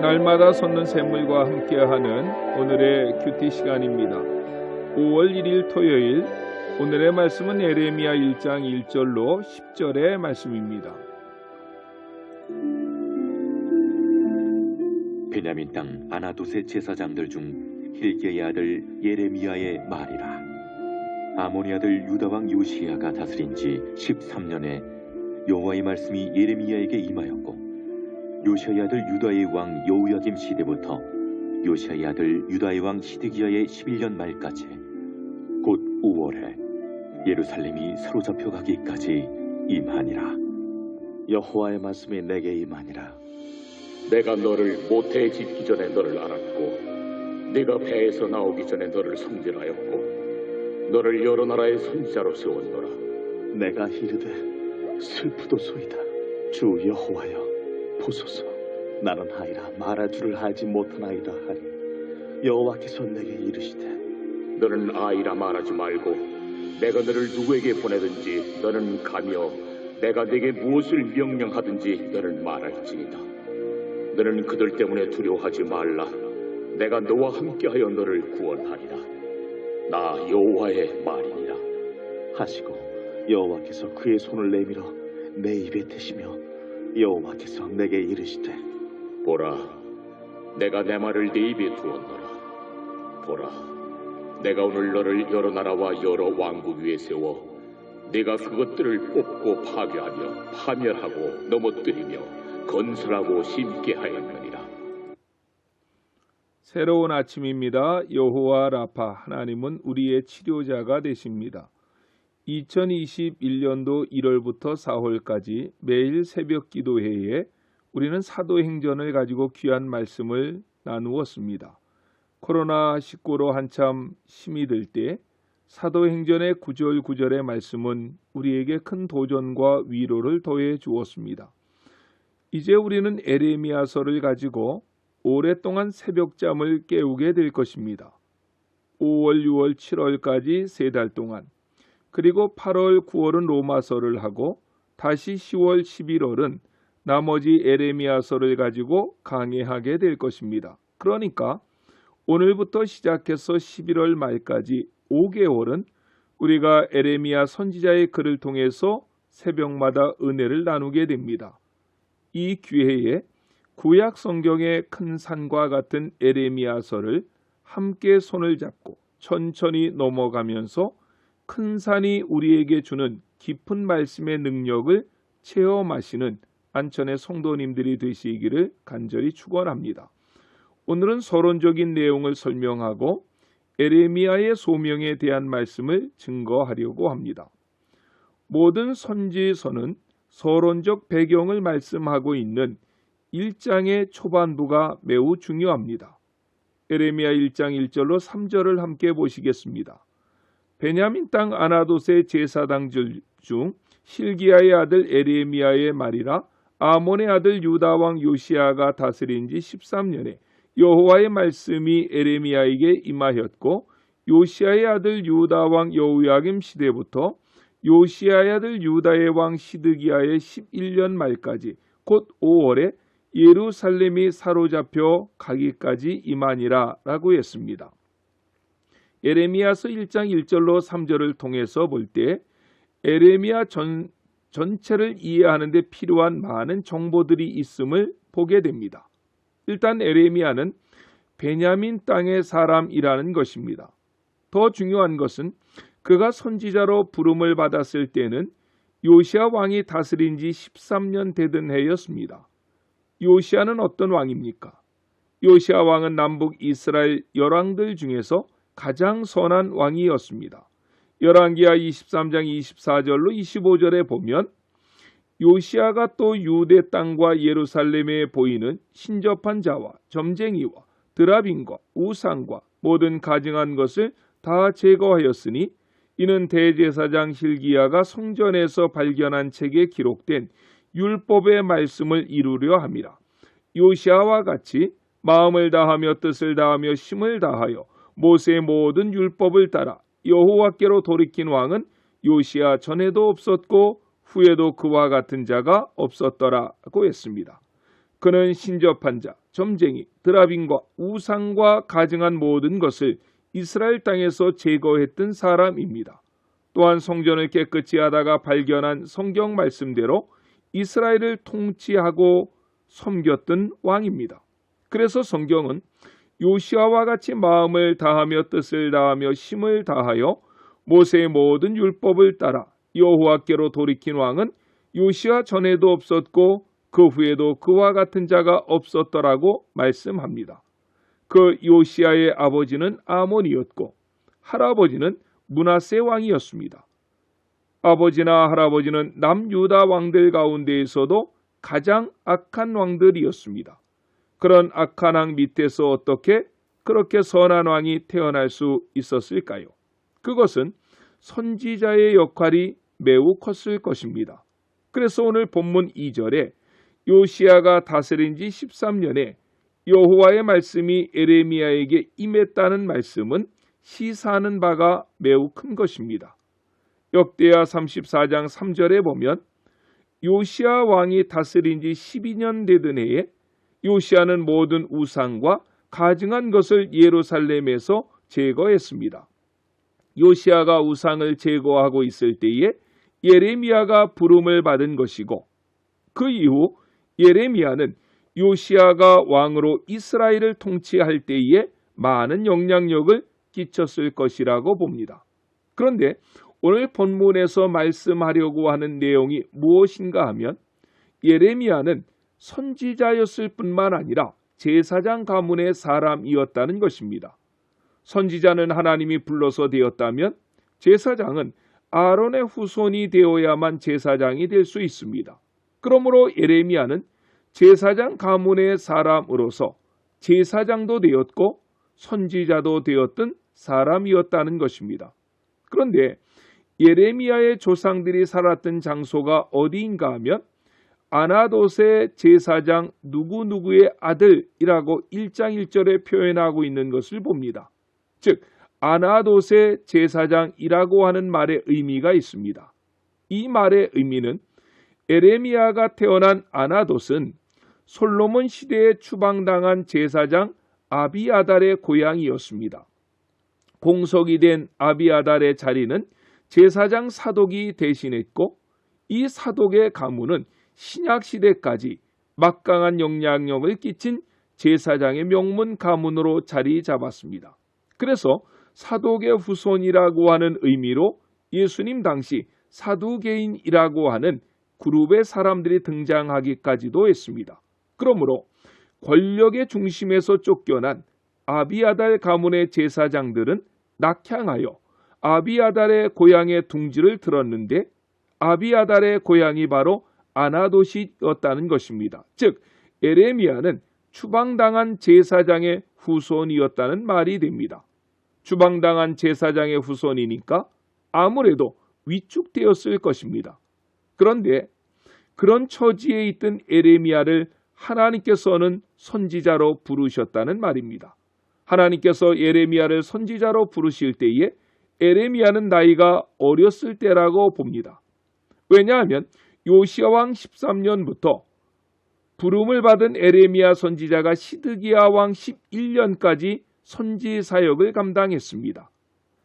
날마다 솟는 샘물과 함께하는 오늘의 큐티 시간입니다. 5월 1일 토요일, 오늘의 말씀은 예레미야 1장 1절로 10절의 말씀입니다. 베냐민 땅 아나돗의 제사장들 중 힐기야의 아들 예레미야의 말이라. 아모니 아들 유다 왕 요시야가 다스린 지 13년에 여호와의 말씀이 예레미야에게 임하였고, 요시야의 아들 유다의 왕 여호야김 시대부터 요시야의 아들 유다의 왕 시드기야의 11년 말까지, 곧 5월에 예루살렘이 사로잡혀 가기까지 임하니라. 여호와의 말씀이 내게 임하니라. 내가 너를 모태에 짓기 전에 너를 알았고, 네가 배에서 나오기 전에 너를 성질하였고, 너를 여러 나라의 선지자로 세웠노라. 내가 이르되 슬프도소이다. 주 여호와여, 보소서. 나는 하이라 말할 줄을 알지 못하나이다 하니, 여호와께서 내게 이르시되, 너는 아이라 말하지 말고 내가 너를 누구에게 보내든지 너는 가며 내가 네게 무엇을 명령하든지 너는 말할지니라. 너는 그들 때문에 두려워하지 말라. 내가 너와 함께하여 너를 구원하리라. 나 여호와의 말이니라 하시고 여호와께서 그의 손을 내밀어 내 입에 대시며, 여호와께서 내게 이르시되, 보라, 내가 내 말을 네 입에 두었노라. 보라, 내가 오늘 너를 여러 나라와 여러 왕국 위에 세워 네가 그것들을 뽑고 파괴하며 파멸하고 넘어뜨리며 건설하고 심게 하였느니라. 새로운 아침입니다. 여호와 라파, 하나님은 우리의 치료자가 되십니다. 2021년도 1월부터 4월까지 매일 새벽 기도회에 우리는 사도행전을 가지고 귀한 말씀을 나누었습니다. 코로나19로 한참 힘이 들 때 사도행전의 구절구절의 말씀은 우리에게 큰 도전과 위로를 더해 주었습니다. 이제 우리는 예레미야서를 가지고 오랫동안 새벽잠을 깨우게 될 것입니다. 5월, 6월, 7월까지 3달 동안, 그리고 8월, 9월은 로마서를 하고 다시 10월, 11월은 나머지 예레미야서를 가지고 강해하게 될 것입니다. 그러니까 오늘부터 시작해서 11월 말까지 5개월은 우리가 예레미야 선지자의 글을 통해서 새벽마다 은혜를 나누게 됩니다. 이 기회에 구약 성경의 큰 산과 같은 예레미야서를 함께 손을 잡고 천천히 넘어가면서 큰 산이 우리에게 주는 깊은 말씀의 능력을 체험하시는 안천의 성도님들이 되시기를 간절히 축원합니다. 오늘은 서론적인 내용을 설명하고 예레미야의 소명에 대한 말씀을 증거하려고 합니다. 모든 선지서는 서론적 배경을 말씀하고 있는 1장의 초반부가 매우 중요합니다. 예레미야 1장 1절로 3절을 함께 보시겠습니다. 베냐민 땅 아나돗의 제사장들 중 힐기야의 아들 예레미야의 말이라. 아몬의 아들 유다 왕 요시야가 다스린 지 13년에 여호와의 말씀이 예레미야에게 임하였고, 요시야의 아들 유다 왕 여호야김 시대부터 요시야의 아들 유다의 왕 시드기야의 11년 말까지, 곧 5월에 예루살렘이 사로잡혀 가기까지 임하니라 라고 했습니다. 예레미야서 1장 1절로 3절을 통해서 볼 때 예레미야 전체를 이해하는 데 필요한 많은 정보들이 있음을 보게 됩니다. 일단 예레미야는 베냐민 땅의 사람이라는 것입니다. 더 중요한 것은 그가 선지자로 부름을 받았을 때는 요시야 왕이 다스린 지 13년 되던 해였습니다. 요시야는 어떤 왕입니까? 요시야 왕은 남북 이스라엘 열왕들 중에서 가장 선한 왕이었습니다. 열왕기하 23장 24절로 25절에 보면 요시야가 또 유대 땅과 예루살렘에 보이는 신접한 자와 점쟁이와 드라빈과 우상과 모든 가증한 것을 다 제거하였으니, 이는 대제사장 힐기야가 성전에서 발견한 책에 기록된 율법의 말씀을 이루려 함이라. 요시야와 같이 마음을 다하며 뜻을 다하며 힘을 다하여 모세의 모든 율법을 따라 여호와께로 돌이킨 왕은 요시야 전에도 없었고 후에도 그와 같은 자가 없었더라고 했습니다. 그는 신접한 자, 점쟁이, 드라빈과 우상과 가증한 모든 것을 이스라엘 땅에서 제거했던 사람입니다. 또한 성전을 깨끗이 하다가 발견한 성경 말씀대로 이스라엘을 통치하고 섬겼던 왕입니다. 그래서 성경은 요시아와 같이 마음을 다하며 뜻을 다하며 힘을 다하여 모세의 모든 율법을 따라 여호와께로 돌이킨 왕은 요시아 전에도 없었고 그 후에도 그와 같은 자가 없었더라고 말씀합니다. 그 요시아의 아버지는 아몬이었고 할아버지는 므낫세 왕이었습니다. 아버지나 할아버지는 남유다 왕들 가운데에서도 가장 악한 왕들이었습니다. 그런 악한 왕 밑에서 어떻게 그렇게 선한 왕이 태어날 수 있었을까요? 그것은 선지자의 역할이 매우 컸을 것입니다. 그래서 오늘 본문 2절에 요시아가 다스린 지 13년에 여호와의 말씀이 에레미야에게 임했다는 말씀은 시사하는 바가 매우 큰 것입니다. 역대하 34장 3절에 보면 요시아 왕이 다스린 지 12년 되던 해에 요시아는 모든 우상과 가증한 것을 예루살렘에서 제거했습니다. 요시아가 우상을 제거하고 있을 때에 예레미야가 부름을 받은 것이고 그 이후 예레미야는 요시아가 왕으로 이스라엘을 통치할 때에 많은 영향력을 끼쳤을 것이라고 봅니다. 그런데 오늘 본문에서 말씀하려고 하는 내용이 무엇인가 하면 예레미야는 선지자였을 뿐만 아니라 제사장 가문의 사람이었다는 것입니다. 선지자는 하나님이 불러서 되었다면 제사장은 아론의 후손이 되어야만 제사장이 될 수 있습니다. 그러므로 예레미야는 제사장 가문의 사람으로서 제사장도 되었고 선지자도 되었던 사람이었다는 것입니다. 그런데 예레미야의 조상들이 살았던 장소가 어디인가 하면 아나돗의 제사장 누구누구의 아들이라고 1장 1절에 표현하고 있는 것을 봅니다. 즉 아나돗의 제사장이라고 하는 말의 의미가 있습니다. 이 말의 의미는 에레미야가 태어난 아나돗은 솔로몬 시대에 추방당한 제사장 아비아달의 고향이었습니다. 공석이 된 아비아달의 자리는 제사장 사독이 대신했고 이 사독의 가문은 신약시대까지 막강한 영향력을 끼친 제사장의 명문 가문으로 자리 잡았습니다. 그래서 사독의 후손이라고 하는 의미로 예수님 당시 사두개인이라고 하는 그룹의 사람들이 등장하기까지도 했습니다. 그러므로 권력의 중심에서 쫓겨난 아비아달 가문의 제사장들은 낙향하여 아비아달의 고향의 둥지를 들었는데 아비아달의 고향이 바로 아나돗이었다는 것입니다. 즉 에레미야는 추방당한 제사장의 후손이었다는 말이 됩니다. 추방당한 제사장의 후손이니까 아무래도 위축되었을 것입니다. 그런데 그런 처지에 있던 에레미야를 하나님께서는 선지자로 부르셨다는 말입니다. 하나님께서 예레미야를 선지자로 부르실 때에 에레미야는 나이가 어렸을 때라고 봅니다. 왜냐하면 요시야 왕 13년부터 부름을 받은 에레미야 선지자가 시드기야 왕 11년까지 선지 사역을 감당했습니다.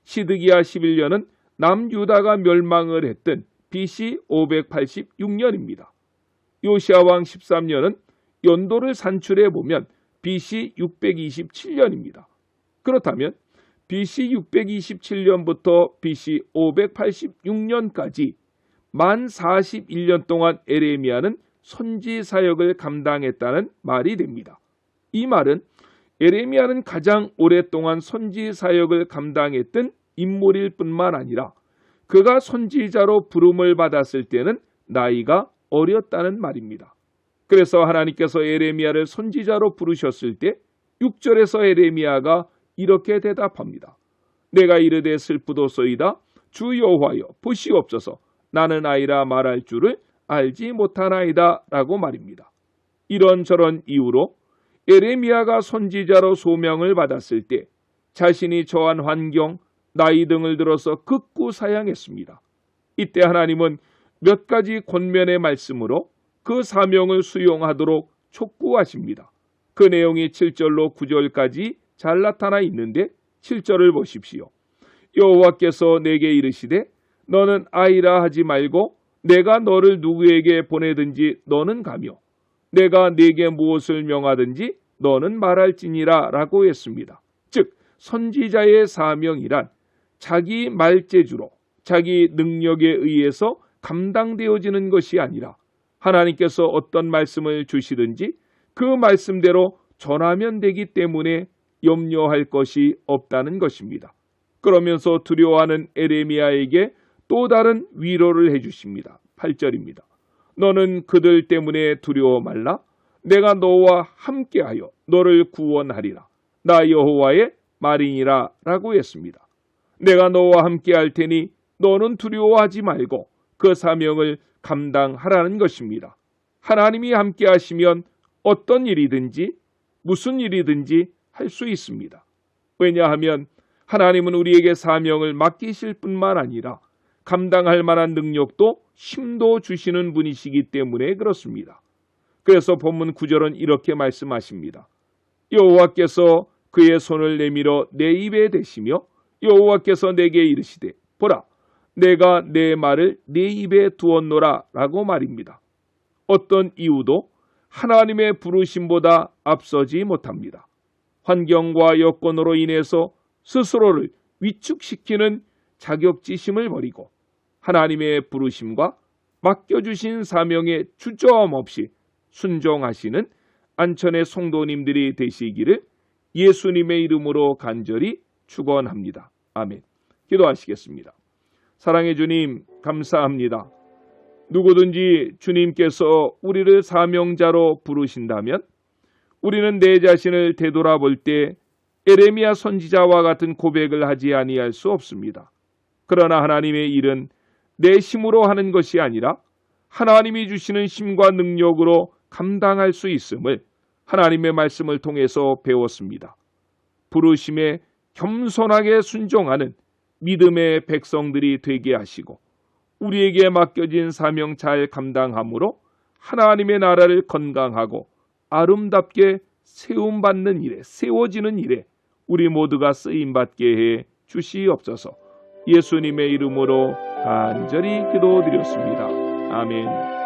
시드기야 11년은 남유다가 멸망을 했던 BC 586년입니다. 요시야 왕 13년은 연도를 산출해 보면 BC 627년입니다. 그렇다면 BC 627년부터 BC 586년까지 만 41년 동안 에레미야는 선지 사역을 감당했다는 말이 됩니다. 이 말은 에레미야는 가장 오랫동안 선지 사역을 감당했던 인물일 뿐만 아니라 그가 선지자로 부름을 받았을 때는 나이가 어렸다는 말입니다. 그래서 하나님께서 에레미야를 선지자로 부르셨을 때 6절에서 에레미야가 이렇게 대답합니다. 내가 이르되 슬프도소이다. 주 여호와여 보시옵소서. 나는 아이라 말할 줄을 알지 못하나이다 라고 말입니다. 이런저런 이유로 에레미야가 선지자로 소명을 받았을 때 자신이 처한 환경, 나이 등을 들어서 극구 사양했습니다. 이때 하나님은 몇 가지 권면의 말씀으로 그 사명을 수용하도록 촉구하십니다. 그 내용이 7절로 9절까지 잘 나타나 있는데 7절을 보십시오. 여호와께서 내게 이르시되 너는 아이라 하지 말고 내가 너를 누구에게 보내든지 너는 가며 내가 네게 무엇을 명하든지 너는 말할지니라 라고 했습니다. 즉 선지자의 사명이란 자기 말재주로 자기 능력에 의해서 감당되어지는 것이 아니라 하나님께서 어떤 말씀을 주시든지 그 말씀대로 전하면 되기 때문에 염려할 것이 없다는 것입니다. 그러면서 두려워하는 에레미야에게 또 다른 위로를 해주십니다. 8절입니다. 너는 그들 때문에 두려워 말라. 내가 너와 함께하여 너를 구원하리라. 나 여호와의 말이니라 라고 했습니다. 내가 너와 함께할 테니 너는 두려워하지 말고 그 사명을 감당하라는 것입니다. 하나님이 함께하시면 어떤 일이든지 무슨 일이든지 할 수 있습니다. 왜냐하면 하나님은 우리에게 사명을 맡기실 뿐만 아니라 감당할 만한 능력도 힘도 주시는 분이시기 때문에 그렇습니다. 그래서 본문 9절은 이렇게 말씀하십니다. 여호와께서 그의 손을 내밀어 내 입에 대시며 여호와께서 내게 이르시되 보라 내가 내 말을 내 입에 두었노라 라고 말입니다. 어떤 이유도 하나님의 부르심보다 앞서지 못합니다. 환경과 여건으로 인해서 스스로를 위축시키는 자격지심을 버리고 하나님의 부르심과 맡겨주신 사명에 주저함 없이 순종하시는 안천의 성도님들이 되시기를 예수님의 이름으로 간절히 축원합니다. 아멘. 기도하시겠습니다. 사랑의 주님 감사합니다. 누구든지 주님께서 우리를 사명자로 부르신다면 우리는 내 자신을 되돌아볼 때 에레미야 선지자와 같은 고백을 하지 아니할 수 없습니다. 그러나 하나님의 일은 내 힘으로 하는 것이 아니라 하나님이 주시는 힘과 능력으로 감당할 수 있음을 하나님의 말씀을 통해서 배웠습니다. 부르심에 겸손하게 순종하는 믿음의 백성들이 되게 하시고 우리에게 맡겨진 사명 잘 감당함으로 하나님의 나라를 건강하고 아름답게 세움받는 일에 세워지는 일에 우리 모두가 쓰임받게 해 주시옵소서. 예수님의 이름으로 간절히 기도드렸습니다. 아멘.